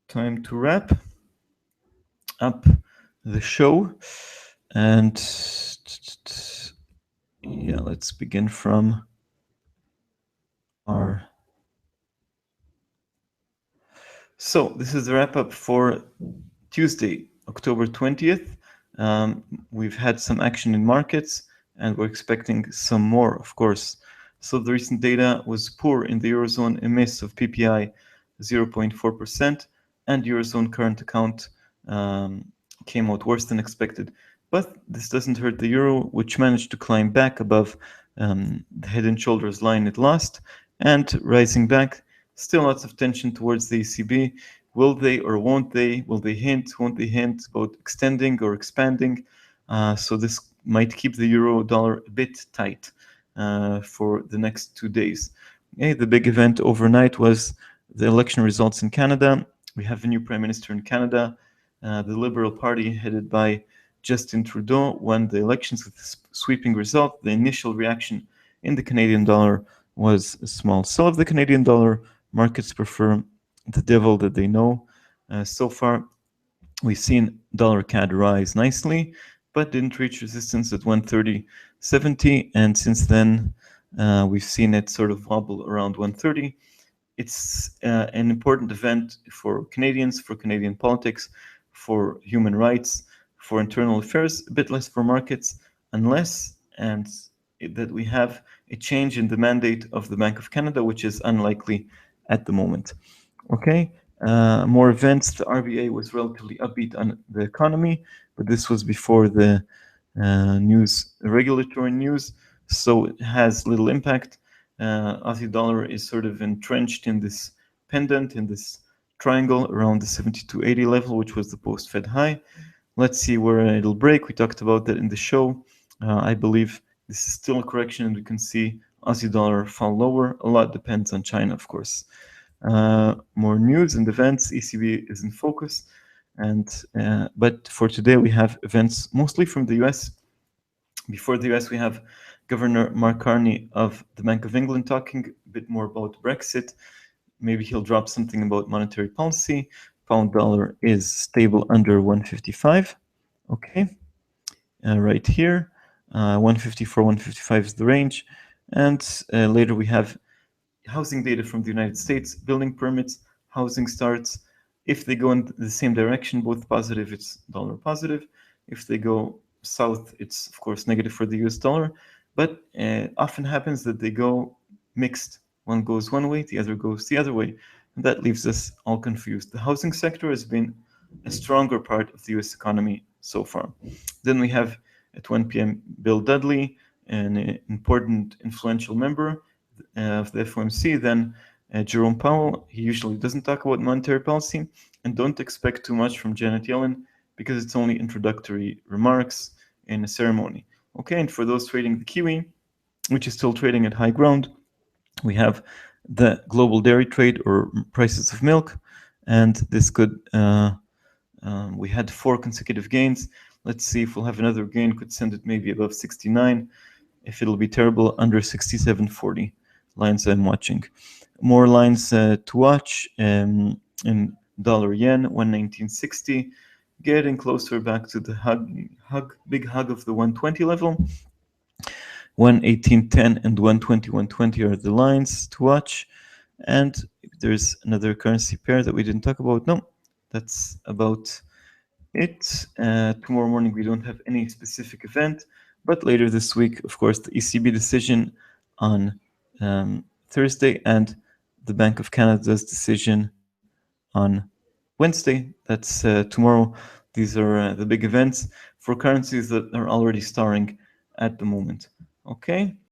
time to wrap up the show. And yeah, let's begin from our... So this is the wrap up for Tuesday, October 20th. We've had some action in markets and we're expecting some more, of course. So the recent data was poor in the Eurozone, a miss of PPI 0.4%, and Eurozone current account came out worse than expected. But this doesn't hurt the euro, which managed to climb back above the head and shoulders line it lost, and rising back. Still lots of tension towards the ECB. Will they or won't they? Will they hint? Won't they hint about extending or expanding? So this might keep the euro dollar a bit tight for the next 2 days. Okay, the big event overnight was the election results in Canada. We have a new prime minister in Canada. The Liberal Party, headed by Justin Trudeau, won the elections with a sweeping result. The initial reaction in the Canadian dollar was small. So of the Canadian dollar, markets prefer the devil that they know. So far, we've seen dollar CAD rise nicely, but didn't reach resistance at 130.70. And since then, we've seen it sort of wobble around 130. It's an important event for Canadians, for Canadian politics, for human rights, for internal affairs, a bit less for markets, unless that we have a change in the mandate of the Bank of Canada, which is unlikely at the moment. Okay, more events. The RBA was relatively upbeat on the economy, but this was before the regulatory news, so it has little impact. Aussie dollar is sort of entrenched in this pendant, in this triangle around the 72.80 level, which was the post-Fed high. Let's see where it'll break. We talked about that in the show. I believe this is still a correction, and we can see Aussie dollar fall lower. A lot depends on China, of course. More news and events. ECB is in focus, but for today we have events mostly from the US. Before the US, we have Governor Mark Carney of the Bank of England talking a bit more about Brexit. Maybe he'll drop something about monetary policy. Pound dollar is stable under 155. Okay, right here, 154, 155 is the range. And later we have housing data from the United States, building permits, housing starts. If they go in the same direction, both positive, it's dollar positive. If they go south, it's of course negative for the US dollar. But often happens that they go mixed. One goes one way, the other goes the other way. And that leaves us all confused. The housing sector has been a stronger part of the US economy so far. Then we have at 1 p.m. Bill Dudley, an important influential member of the FOMC. Then Jerome Powell. He usually doesn't talk about monetary policy, and don't expect too much from Janet Yellen because it's only introductory remarks in a ceremony. Okay, and for those trading the Kiwi, which is still trading at high ground, we have the global dairy trade or prices of milk, and this could we had 4 consecutive gains. Let's see if we'll have another gain, could send it maybe above 69. If it'll be terrible, under 67.40 lines I'm watching. More lines to watch in dollar yen, 119.60, getting closer back to the big hug of the 120 level. 118.10 and 120 are the lines to watch. And there's another currency pair that we didn't talk about. No, that's about it. Tomorrow morning we don't have any specific event, but later this week, of course, the ECB decision on Thursday and the Bank of Canada's decision on Wednesday. That's tomorrow. These are the big events for currencies that are already starring at the moment. Okay.